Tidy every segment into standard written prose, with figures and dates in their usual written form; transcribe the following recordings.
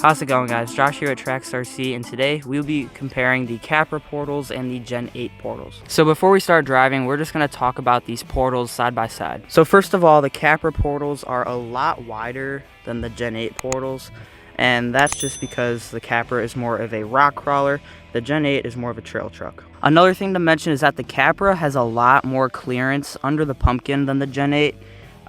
How's it going, guys? Josh here at Trax RC, and today we'll be comparing the Capra portals and the Gen 8 portals. So before we start driving, we're just going to talk about these portals side by side. So first of all, the Capra portals are a lot wider than the Gen 8 portals, and that's just because the Capra is more of a rock crawler, the Gen 8 is more of a trail truck. Another thing to mention is that the Capra has a lot more clearance under the pumpkin than the Gen 8.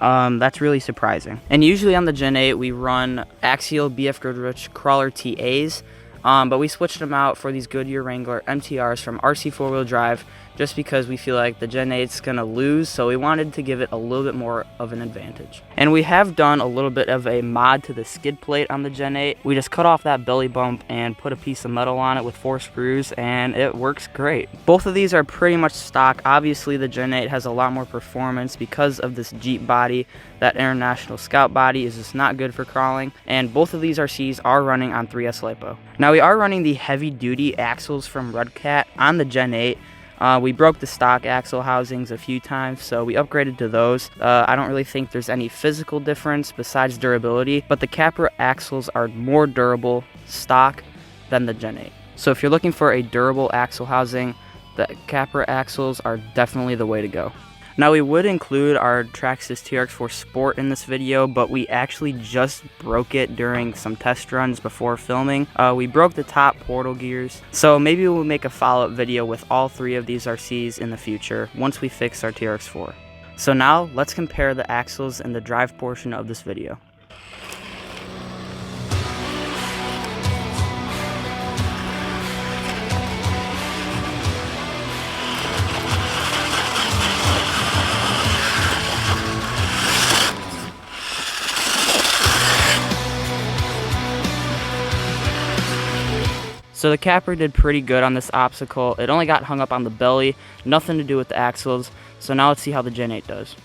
That's really surprising. And usually on the Gen 8 we run Axial BF Goodrich Crawler TAs, but we switched them out for these Goodyear Wrangler MTRs from RC 4-wheel drive just because we feel like the Gen 8's gonna lose, so we wanted to give it a little bit more of an advantage. And we have done a little bit of a mod to the skid plate on the Gen 8. We just cut off that belly bump and put a piece of metal on it with 4 screws, and it works great. Both of these are pretty much stock. Obviously the Gen 8 has a lot more performance because of this Jeep body. That International Scout body is just not good for crawling, and both of these RCs are running on 3S LiPo. Now we are running the heavy duty axles from Redcat on the Gen 8. We broke the stock axle housings a few times, so we upgraded to those. I don't really think there's any physical difference besides durability, but the Capra axles are more durable stock than the Gen 8. So if you're looking for a durable axle housing, the Capra axles are definitely the way to go. Now we would include our Traxxas TRX4 Sport in this video, but we actually just broke it during some test runs before filming. We broke the top portal gears, so maybe we'll make a follow-up video with all 3 of these RCs in the future once we fix our TRX4. So now let's compare the axles in the drive portion of this video. So the Capra did pretty good on this obstacle. It only got hung up on the belly, nothing to do with the axles. So now let's see how the Gen 8 does.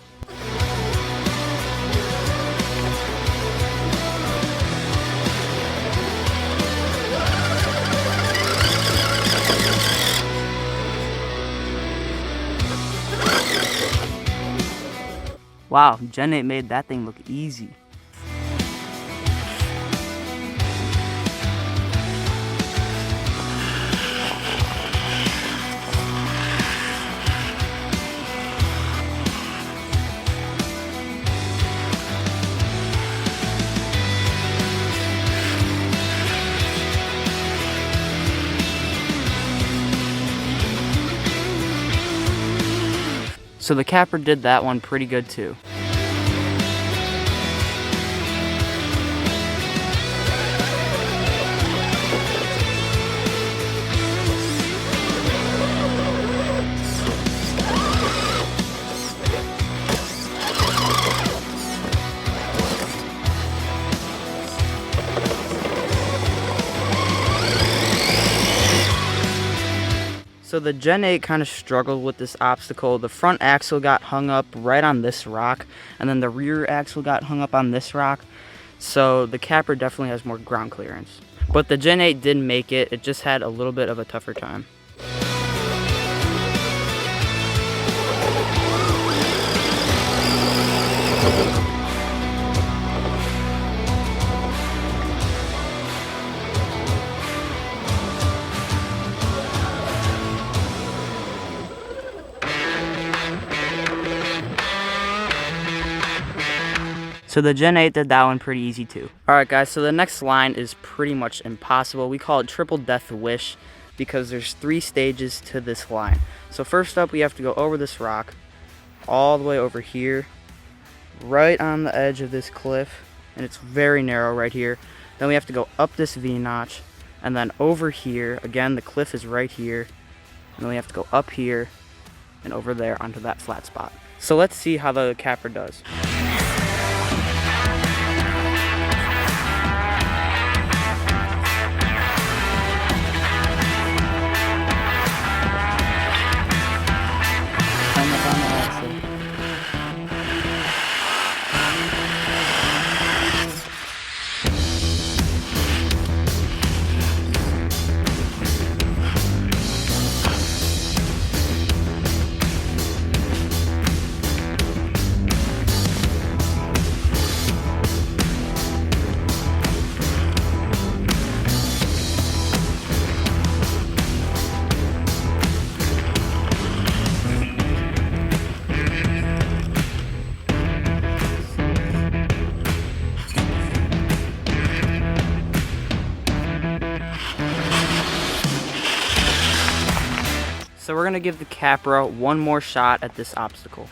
Wow, Gen 8 made that thing look easy. So the Capra did that one pretty good too. So the Gen 8 kind of struggled with this obstacle. The front axle got hung up right on this rock, and then the rear axle got hung up on this rock. So the Capra definitely has more ground clearance. But the Gen 8 did make it, it just had a little bit of a tougher time. So the Gen 8 did that one pretty easy too. Alright guys, so the next line is pretty much impossible. We call it Triple Death Wish because there's 3 stages to this line. So first up we have to go over this rock, all the way over here, right on the edge of this cliff, and it's very narrow right here. Then we have to go up this V-notch, and then over here, again the cliff is right here, and then we have to go up here, and over there onto that flat spot. So let's see how the Capra does. we're gonna give the Capra one more shot at this obstacle.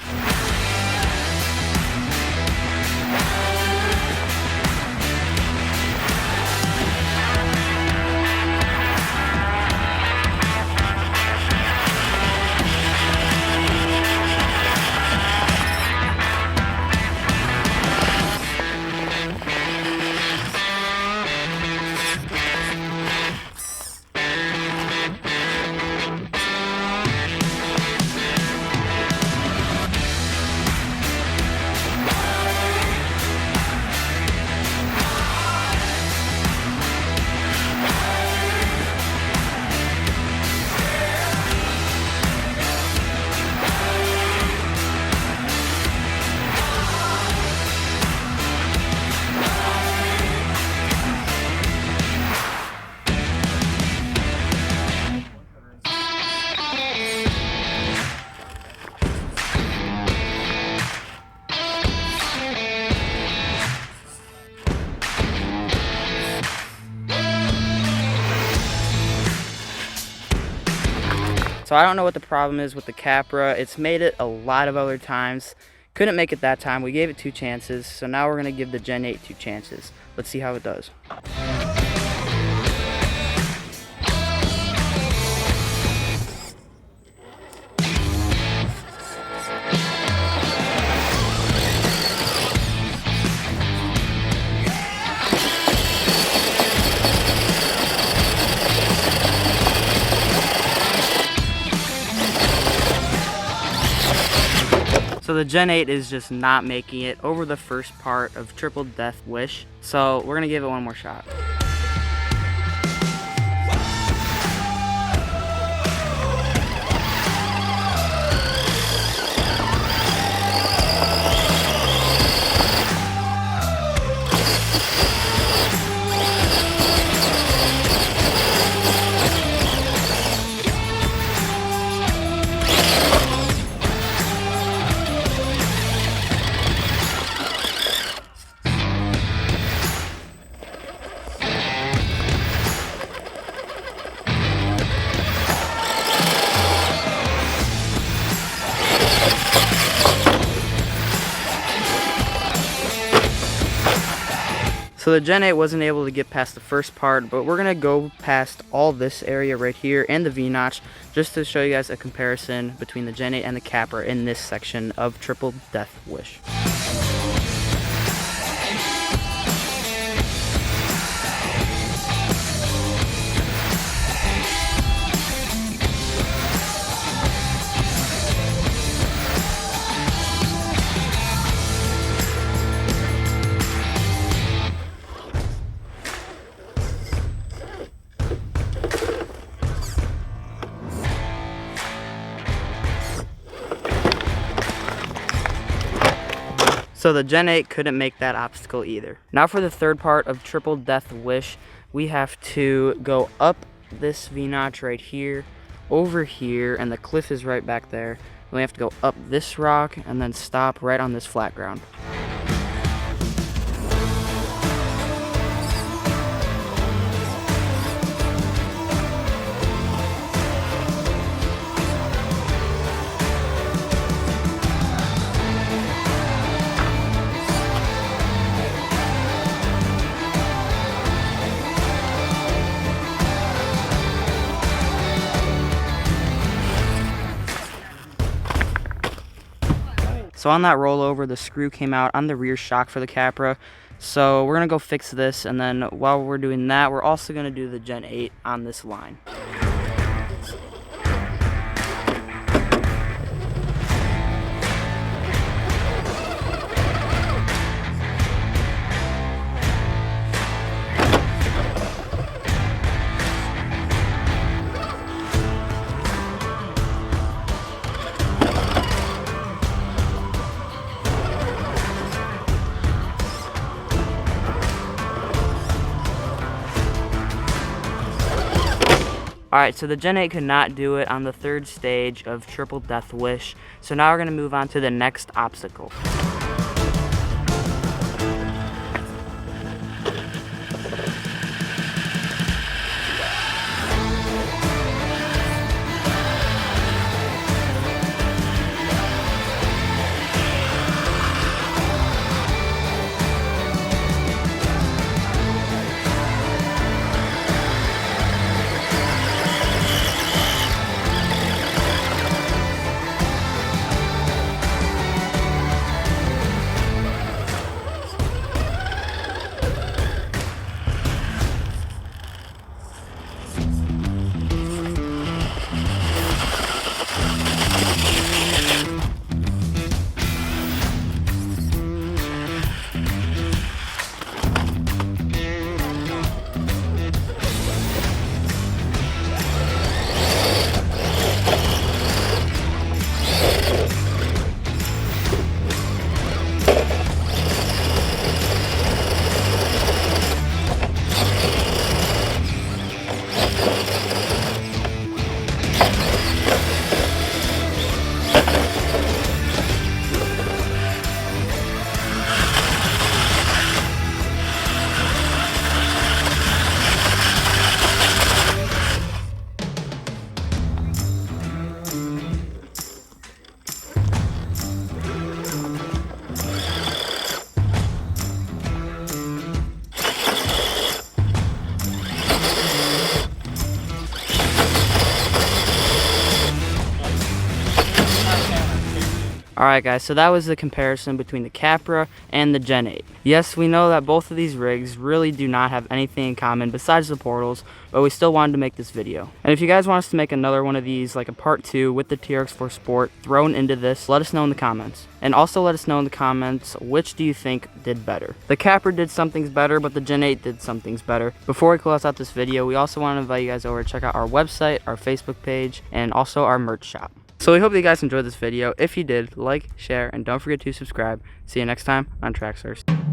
So I don't know what the problem is with the Capra. It's made it a lot of other times. Couldn't make it that time. We gave it 2 chances. So now we're going to give the Gen 8 2 chances. Let's see how it does. So the Gen 8 is just not making it over the first part of Triple Death Wish. So we're gonna give it one more shot. So the Gen 8 wasn't able to get past the first part, but we're going to go past all this area right here and the V-notch just to show you guys a comparison between the Gen 8 and the Capra in this section of Triple Death Wish. So the Gen 8 couldn't make that obstacle either. Now for the third part of Triple Death Wish, we have to go up this V-notch right here, over here, and the cliff is right back there. Then we have to go up this rock and then stop right on this flat ground. So on that rollover, the screw came out on the rear shock for the Capra. So we're gonna go fix this, and then while we're doing that, we're also gonna do the Gen 8 on this line. Alright, so the Gen 8 could not do it on the third stage of Triple Death Wish, so now we're going to move on to the next obstacle. Alright guys, so that was the comparison between the Capra and the Gen 8. Yes, we know that both of these rigs really do not have anything in common besides the portals, but we still wanted to make this video. And if you guys want us to make another one of these, like a part 2 with the TRX4 Sport thrown into this, let us know in the comments. And also let us know in the comments, which do you think did better? The Capra did some things better, but the Gen 8 did some things better. Before we close out this video, we also want to invite you guys over to check out our website, our Facebook page, and also our merch shop. So we hope that you guys enjoyed this video. If you did, like, share, and don't forget to subscribe. See you next time on Trax.